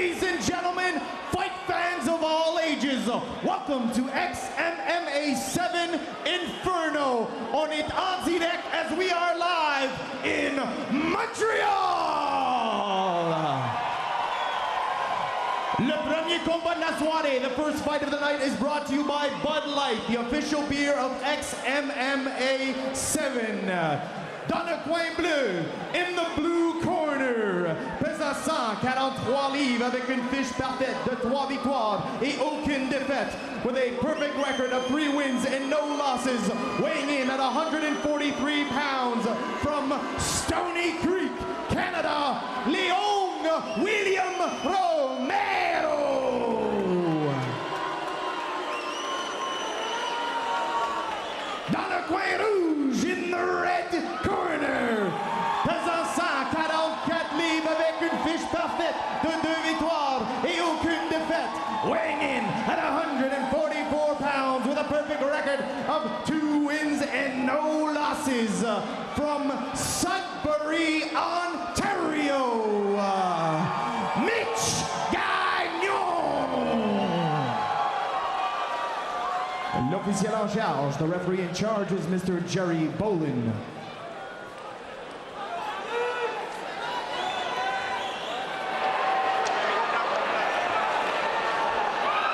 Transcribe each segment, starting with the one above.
Ladies and gentlemen, fight fans of all ages, welcome to XMMA 7 Inferno. On it en direct as we are live in Montreal. Le premier combat de la soirée, the first fight of the night, is brought to you by Bud Light, the official beer of XMMA 7. Dans le coin bleu, in the blue corner, pesant 143 livres avec une fiche parfaite de 3 victoires et aucune défaite, with a perfect record of 3 wins and no losses, weighing in at 143 pounds, from Stony Creek, Canada, Leon William Romero. Dans le coin rouge, in the red corner, pesant 144 livres avec une fiche parfaite de 2 victoires et aucune défaite, weighing in at 144 pounds with a perfect record of 2 wins and no losses, from Sudbury, Ontario, Michel Gagnon. L'officiel en charge, the referee in charge, is Mr. Jerry Bolin.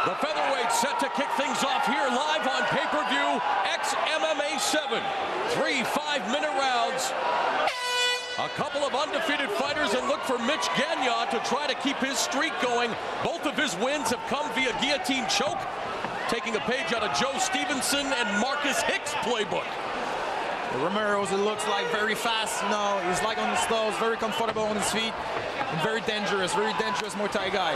The featherweight set to kick things off here live on pay-per-view, XMMA 7. 3 5-minute rounds. A couple of undefeated fighters, and look for Mich Gagnon to try to keep his streak going. Both of his wins have come via guillotine choke, taking a page out of Joe Stevenson and Marcus Hicks' playbook. Romero's, it looks like, very fast, you know, he's like on the slows, very comfortable on his feet, and very dangerous Muay Thai guy.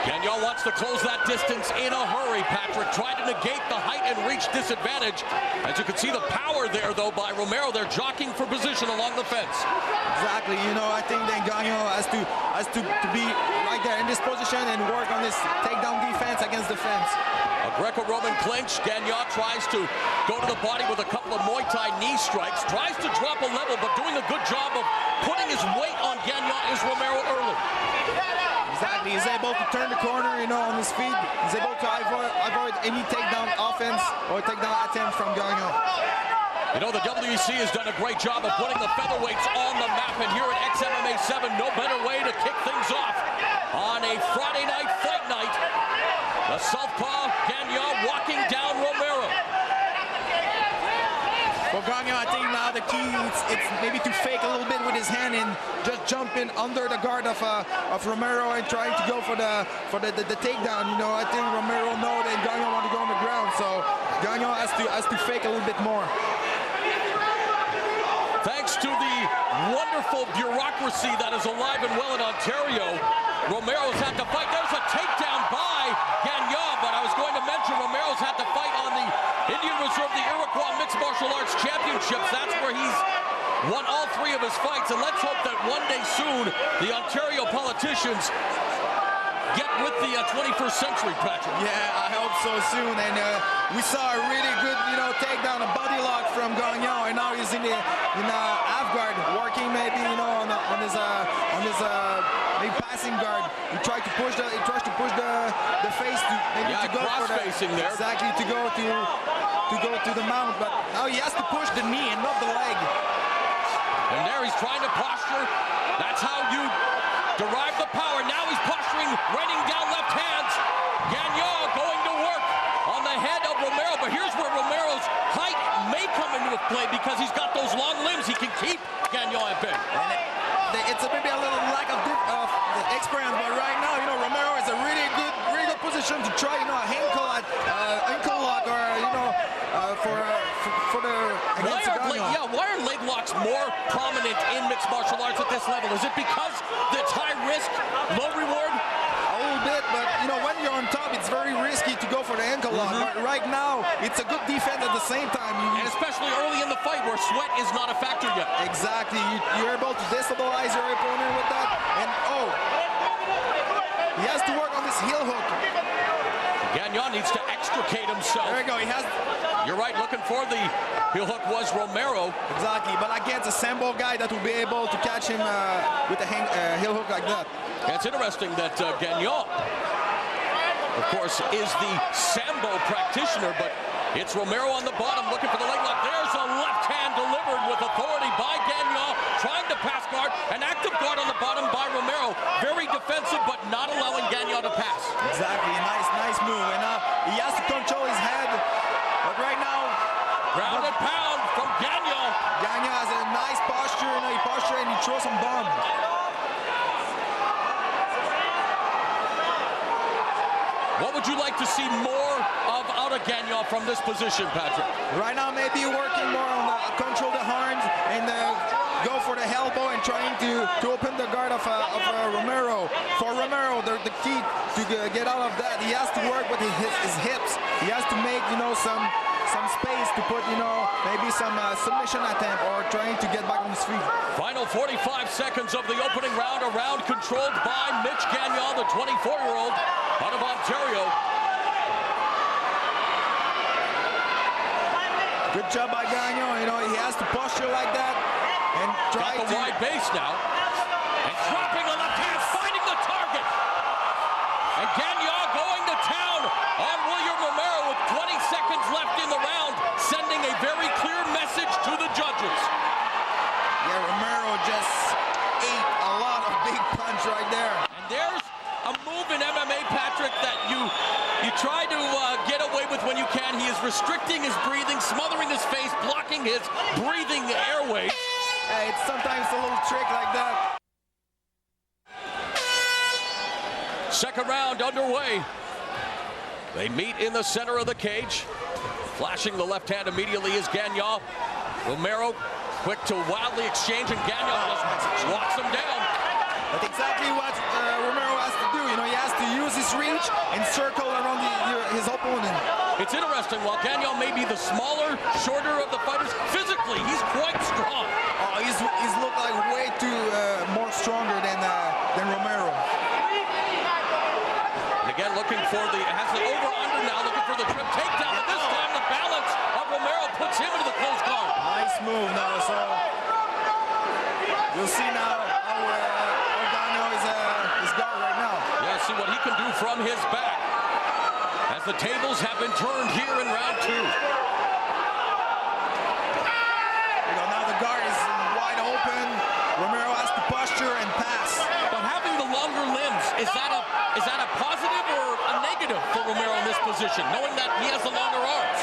Gagnon wants to close that distance in a hurry, Patrick. Tried to negate the height and reach disadvantage. As you can see, the power there, though, by Romero. They're jockeying for position along the fence. Exactly. You know, I think that Gagnon has to be right there in this position and work on this takedown defense against the fence. A Greco-Roman clinch. Gagnon tries to go to the body with a couple of Muay Thai knee strikes. Tries to drop a level, but doing a good job of putting his weight on Gagnon is Romero early. Exactly, he's able to turn the corner, you know, on his feet. He's able to avoid any takedown offense or takedown attempt from Gagnon. You know, the WEC has done a great job of putting the featherweights on the map, and here at XMMA 7, no better way to kick things off on a Friday night fight night. The southpaw Gagnon walking down Romero. For Gagnon, I think now the key it's maybe to fake a little bit with his hand and just jump in under the guard of Romero and trying to go for the takedown. You know, I think Romero knows that Gagnon want to go on the ground, so Gagnon has to fake a little bit more. Thanks to the wonderful bureaucracy that is alive and well in Ontario, Romero's had to fight. There's a takedown by Gagnon, but I was going to mention Romero's had to fight on the Indian Reserve, the Iroquois Mixed Martial Arts Championships. That's where he's won all 3 of his fights, and let's hope that one day soon the Ontario politicians get with the 21st century, Patrick. Yeah, I hope so soon. And we saw a really good, you know, takedown, a body lock from Gagnon, and now he's in half guard, working maybe, you know, on his maybe passing guard. He tries to push the face to maybe to go for the facing there. Exactly, to go to the mount, but now he has to push the knee and not the leg. And there he's trying to posture. That's how you derive the power. Now he's posturing, raining down left hands. Gagnon going to work on the head of Romero, but here's where Romero's height may come into play because he's got those long limbs. He can keep Gagnon at bay. It's maybe a little lack of experience, but right now, you know, Romero is a really good position to try, you know, a ankle lock, or you know, for the against Gagnon. Why are leg locks more prominent in mixed martial arts at this level? Is it because it's high risk, low reward? A little bit, but you know, when you're on top, it's very risky to go for the ankle lock. But right now, it's a good defense at the same time. And especially early in the fight where sweat is not a factor yet. Exactly. You're able to destabilize your opponent with that. And he has to work on this heel hook. Gagnon needs to extricate himself. There you go. You're right, looking for the heel hook was Romero. Exactly, but against a Sambo guy that will be able to catch him with a heel hook like that. It's interesting that Gagnon, of course, is the Sambo practitioner, but it's Romero on the bottom looking for the leg lock. There's a left hand delivered with authority by Gagnon, trying to pass guard. An active guard on the bottom by Romero. Very defensive, but not allowing Gagnon to pass. Exactly, nice move. And he has to control his head. But right now, ground and pound from Gagnon. Gagnon has a nice posture. He posture and he throws some bomb. What would you like to see more of out of Gagnon from this position, Patrick? Right now, maybe working more on control the arms and go for the elbow and trying to open the guard of Romero. For Romero, the key to get out of that, he has to work with his hips. He has to make some space to put maybe some submission attempt or trying to get back on his feet. Final 45 seconds of the opening round. A round controlled by Mich Gagnon, the 24-year-old out of Ontario. Good job by Gagnon. He has to posture like that and try got the wide base now. And dropping a left hand, finding the target. And Gagnon going to town on William Romero with 20 seconds left in the round, sending a very clear message to the judges. Yeah, Romero just ate a lot of big punch right there. And there's a move in MMA, Patrick, that you try to get away with when you can. He is restricting his breathing, smothering his face, blocking his breathing airway. Hey, it's sometimes a little trick like that. Second round underway. They meet in the center of the cage. Flashing the left hand immediately is Gagnon. Romero quick to wildly exchange, and Gagnon just walks him down. That's exactly what Romero has to do. He has to use his reach and circle around his opponent. It's interesting. While Gagnon may be the smaller, shorter of the fighters, physically he's quite strong. Oh, he's looked like way too more stronger than Romero. And again, looking for has the over/under now, looking for the trip takedown. And this time, the balance of Romero puts him into the close guard. Nice move now. So you'll see now how Gagnon is guard right now. Yeah, see what he can do from his back. As the tables have been turned here in round two. Now the guard is wide open. Romero has to posture and pass. But having the longer limbs, is that a positive or a negative for Romero in this position, knowing that he has the longer arms?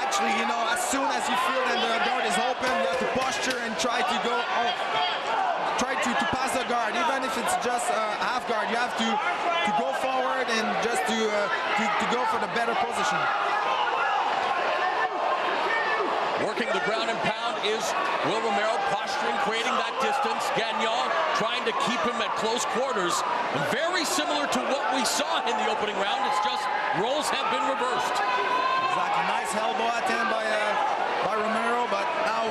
Actually, as soon as you feel that the guard is open, you have to posture and try to go to pass the guard. Even if it's just half guard, you have to go forward and just to go for the better position. Working the ground and pound is Will Romero, posturing, creating that distance. Gagnon trying to keep him at close quarters. Very similar to what we saw in the opening round. It's just roles have been reversed. Exactly. Nice elbow attempt by Romero, but now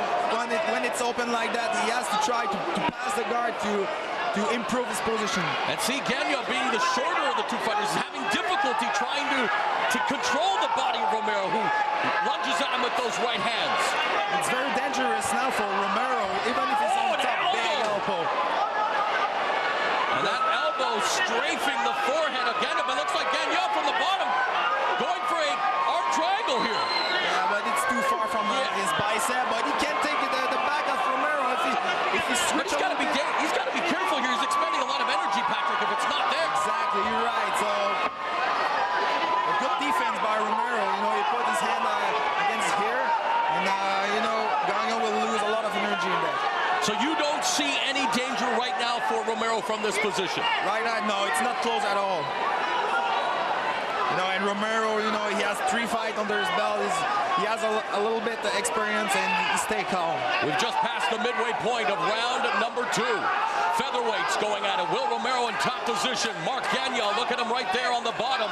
when it's open like that, he has to try to pass the guard to improve his position. And see, Gagnon, being the shorter of the two fighters, having difficulty trying to control the body of Romero, who lunges at him with those right hands. It's very dangerous now for Romero, even if it's on top, big elbow. And that elbow strafing the forehead of Gagnon, but looks like Gagnon from the bottom going for a arm triangle here. Yeah, but it's too far from his bicep, but he can't take the back of Romero if he switches. He's got to be careful here. He's expending a lot of energy, Patrick, if it's not there. Exactly, you're right. So a good defense by Romero. He put his hand against here, and Gagnon will lose a lot of energy in that. So you don't see any danger right now for Romero from this position? Right now, no, it's not close at all. And Romero, he has 3 fights under his belt. He has a little bit of experience and he stay calm. We've just passed the midway point of round number 2. Featherweights going at it. Will Romero in top position. Marc Gagnon, look at him right there on the bottom.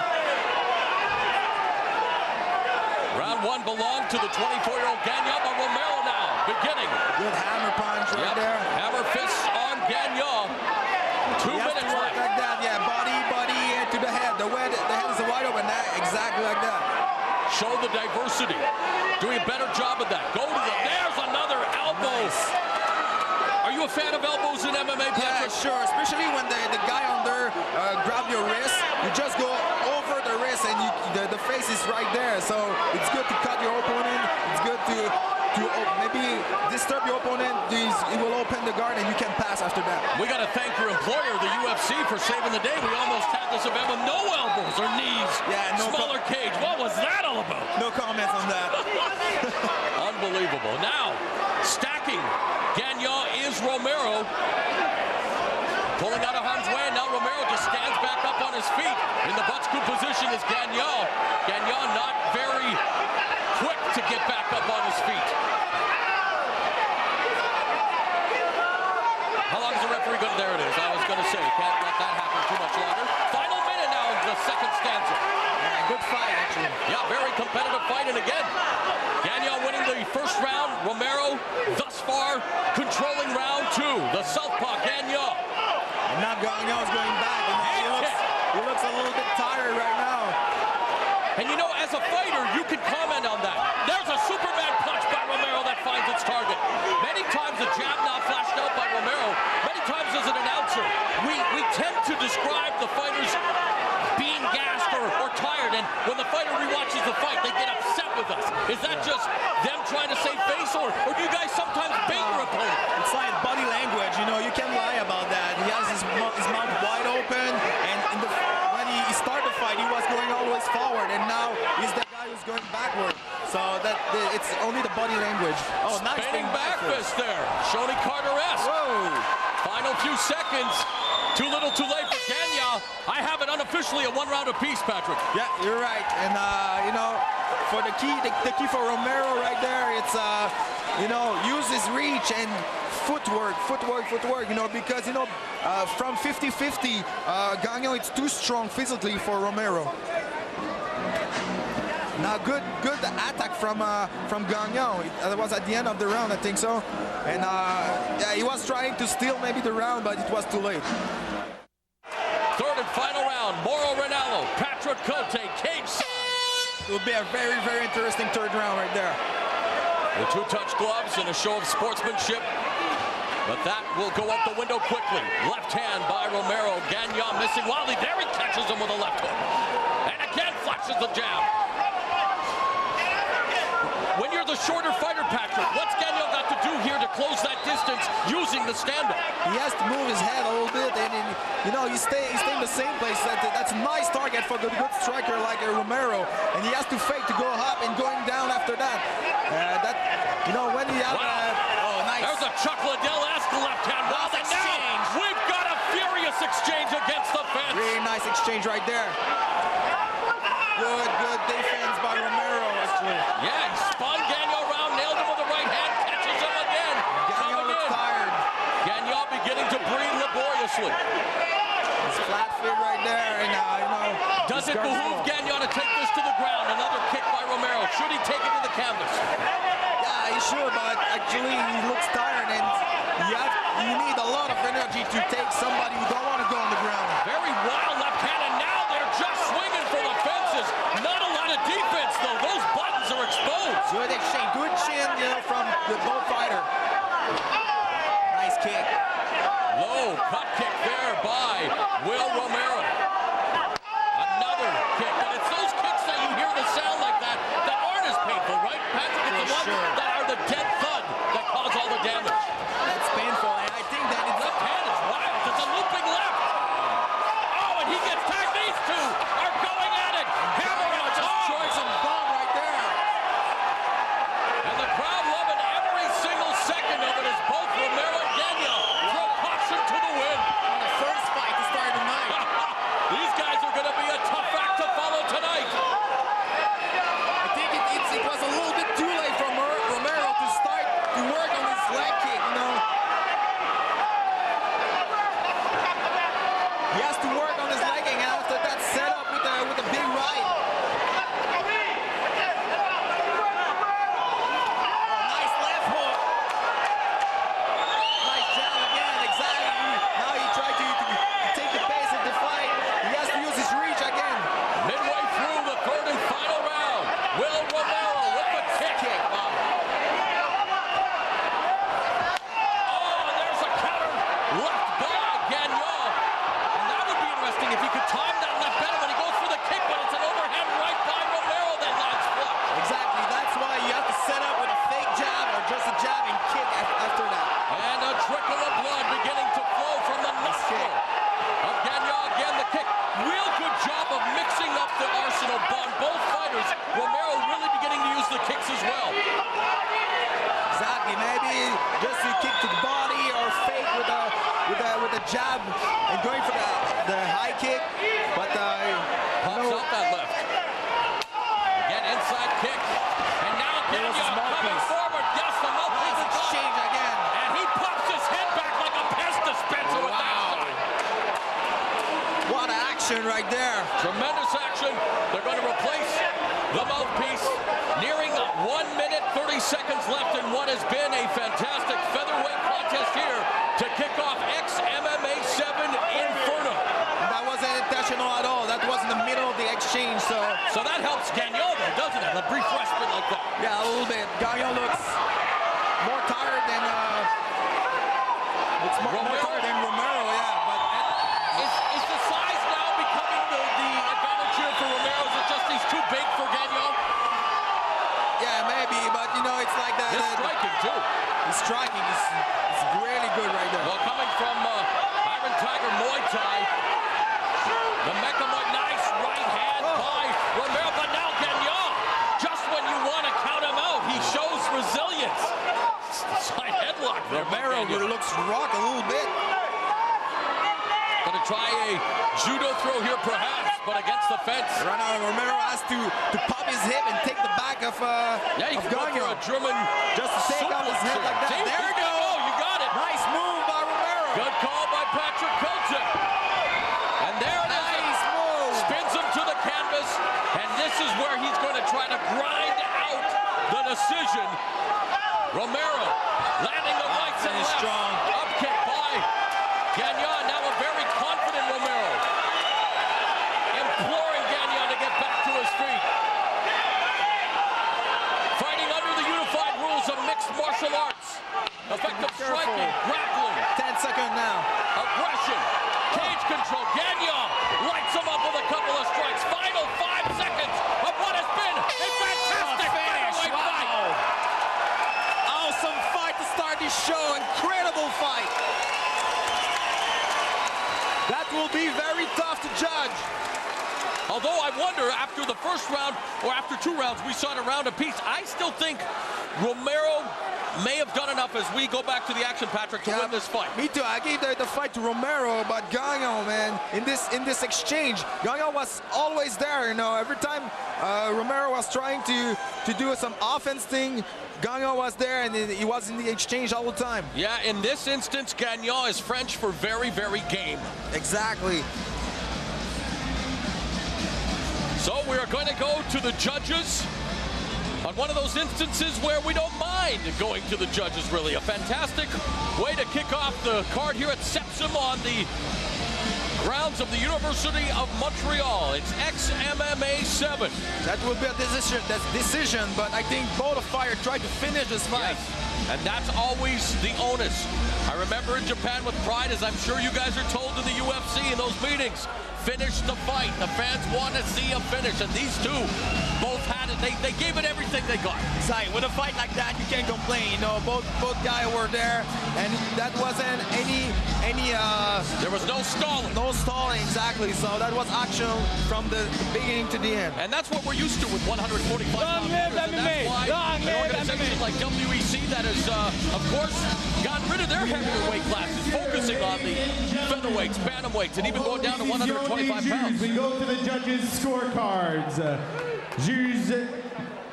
Round 1 belonged to the 24-year-old Gagnon, but Romero now beginning. Good hammer punch right there. Hammer fists on Gagnon. 2 minutes left. Like that, yeah, body to the head. The head is wide open, exactly like that. Show the diversity. Doing a better job of that. Go to there's another elbow. Nice. Are you a fan of elbows in MMA, Patrick? Yeah, sure, especially when the guy on there is right there. So it's good to cut your opponent. It's good to maybe disturb your opponent. It will open the guard and you can pass after that. We got to thank your employer, the UFC, for saving the day. We almost had this event with no elbows or knees. Yeah, no smaller cage. What was that all about? No comments on that. Unbelievable. Now, stacking. Gagnon is Romero. Pulling out of harm's way, and now Romero just stands back up on his feet. In the butt scoop position is Gagnon. Gagnon not very quick to get back up on his feet. How long is the referee going to? There it is. I was going to say, can't let that happen too much longer. Final minute now in the second stanza. Yeah, good fight, actually. Yeah, very competitive fight, and again, Gagnon winning the first round. Romero, thus far, controlling round two. The southpaw, Gagnon. And now Gagnon's going back, and he looks a little bit tired right now. And you know, as a fighter, you can comment on that. There's a Superman punch by Romero that finds its target. Many times a jab now flashed out by Romero. Many times as an announcer, we tend to describe the fighters being gassed or tired, and when the fighter rewatches the fight, they get upset with us. Is that just them trying to save face, or do you guys sometimes bait your opponent? It's like body language, you know, you can't lie about that. He has his mouth wide open, and when he started the fight, he was going always forward, and now he's the guy who's going backward. So it's only the body language. Oh, nice spinning back fist there. Shoney Carter-esque. Whoa. Final few seconds. Too little, too late for Gagnon. I have it unofficially a 1 round apiece, Patrick. Yeah, you're right. And you know, for the key for Romero right there, it's you know, use his reach and footwork. You know, because you know, from 50-50, Gagnon it's too strong physically for Romero. Now, good attack from Gagnon. It was at the end of the round, I think so. And yeah, he was trying to steal maybe the round, but it was too late. Third and final round. Mauro Ranallo, Patrick Cote, cage side. It will be a very, very interesting third round right there. The two-touch gloves and a show of sportsmanship. But that will go out the window quickly. Left hand by Romero. Gagnon missing wildly. There he catches him with a left hook. And again flashes the jab. When you're the shorter fighter, Patrick, what's Gagnon got to do here to close that distance using the stand-up? He has to move his head a little bit, and you know, he stay in the same place. That's a nice target for a good striker like Romero, and he has to fake to go up and going down after that. You know, when he has oh, nice. There's a Chuck Liddell-esque left hand. Wow, exchange. We've got a furious exchange against the fence. Really nice exchange right there. Good defense by Romero, actually. Yeah, he spun Gagnon around, nailed him with the right hand, catches him again. Gagnon looks tired. Gagnon beginning to breathe laboriously. His flat feet right there, and you know. Does it behoove Gagnon to take this to the ground? Another kick by Romero. Should he take it to the canvas? Yeah, he should, but actually he looks tired, and you need a lot of energy to take somebody who don't want to go on the ground. Very wild left hand, and now they're just swinging for the fences. Not a lot of defense, though. Those buttons are exposed. Good exchange, good chin, you know, from the both fighter. Nice kick. Low cut kick there by Will Romero. Another kick, but it's those kicks that you hear the sound like that aren't as painful, right, Patrick? It's the ones that are the dead thud that cause all the damage. That's painful, and I think that it's left hand is wild. It's a looping left. Oh, and he gets tagged. These two are going at it. Hammer on top. choice and bomb right there. And the crowd loving every single second of it as both Romero and Gagnon throw caution to the wind. On the first fight to start the night. These guys are going to be a tough act to follow tonight. I think it was a little bit too late for Romero to start to work on his leg kick, you know. He has to work on his legging, and after that set up with a big right. Nice left hook. Nice jab again, exactly. Now he tried to take the pace of the fight. He has to use his reach again. Midway through the third and final round, Will Romero with the kick. Oh, and there's a counter left by Gagnon. And that would be interesting if he could time that left better when he goes for the kick, but it's an overhand right by Romero kick, but Pops out that left. Again, inside kick. And now Gagnon coming forward. Yes, the mouthpiece is exchange again. And he pops his head back like a pest dispenser with that shot. What action right there. Tremendous action. They're going to replace the mouthpiece. Nearing 1 minute, 30 seconds left in what has been a fantastic featherweight contest here to kick off ex-MMA 7 Inferno. That wasn't intentional at all. That was in the middle of the exchange, so that helps Gagnon, though, doesn't it? A brief respite like that. yeah, a little bit. Gagnon looks more tired than more tired than Romero, yeah. But is the size now becoming the advantage here for Romero? Is it just he's too big for Gagnon? yeah, maybe, but you know, it's like He's striking too. He's striking. It's really good right there. Well, coming from Iron Tiger Muay Thai, the Mecha Muay, nice right hand by Romero, but now Gagnon, just when you want to count him out, he shows resilience. Side headlock. Romero looks rock a little bit. Gonna try a judo throw here perhaps, but against the fence. Right now, Romero has to pop his hip and take the back of Yeah, he can go for a German just to take out his head like that. See, There you go. You got it. Nice move by Romero. Good call by Patrick Kotick. And there it is. Nice move. Spins him to the canvas, and this is where he's going to try to grind out the decision. Romero landing the rights and left. Strong. Up kick by Gagnon. Now a very confident Romero. Imploring Gagnon to get back to his feet. Fighting under the unified rules of mixed martial arts. Effective striking, grappling. 10 seconds now. Aggression, cage control. Gagnon lights him up with a couple of strikes. Final 5 seconds of what has been a fantastic featherweight fight. Awesome fight to start this show. Incredible fight. That will be very tough to judge. Although I wonder, after the first round, or after 2 rounds, we saw it a round apiece. I still think Romero may have done enough as we go back to the action, Patrick, to win this fight. Me too. I gave the fight to Romero, but Gagnon, man, in this exchange, Gagnon was always there. You know, every time Romero was trying to do some offense thing, Gagnon was there, and he was in the exchange all the time. Yeah, in this instance, Gagnon is French for very, very game. Exactly. So we are going to go to the judges on one of those instances where we don't mind going to the judges, really. A fantastic way to kick off the card here at Sepsim on the grounds of the University of Montreal. It's ex-MMA 7. That will be a decision, but I think both fighters tried to finish this fight. Yes. And that's always the onus. I remember in Japan with pride, as I'm sure you guys are told in the UFC in those meetings, finish the fight. The fans want to see a finish, and these two both had it. They gave it everything they got. Exactly. With a fight like that, you can't complain. You know, both guys were there, and that wasn't any there was no stalling. No stalling, exactly. So that was action from the beginning to the end. And that's what we're used to with 145 pound fighters, and that's why an organization like WEC that has, of course, gotten rid of their heavier weight classes, focusing on the featherweights, bantamweights, and even going down to 125 pounds. We go to the judges' scorecards. Juge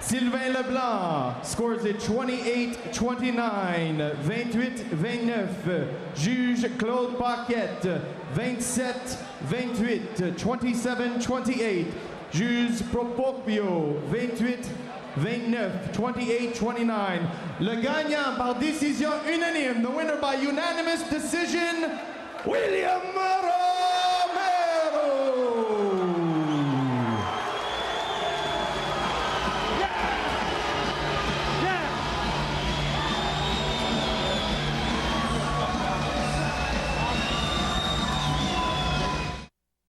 Sylvain Leblanc scores it 28-29, 28-29. Juge Claude Paquette 27-28, 27-28. Juge Procopio 28-29, 28-29. Le gagnant par décision unanime, the winner by unanimous decision, William Romero.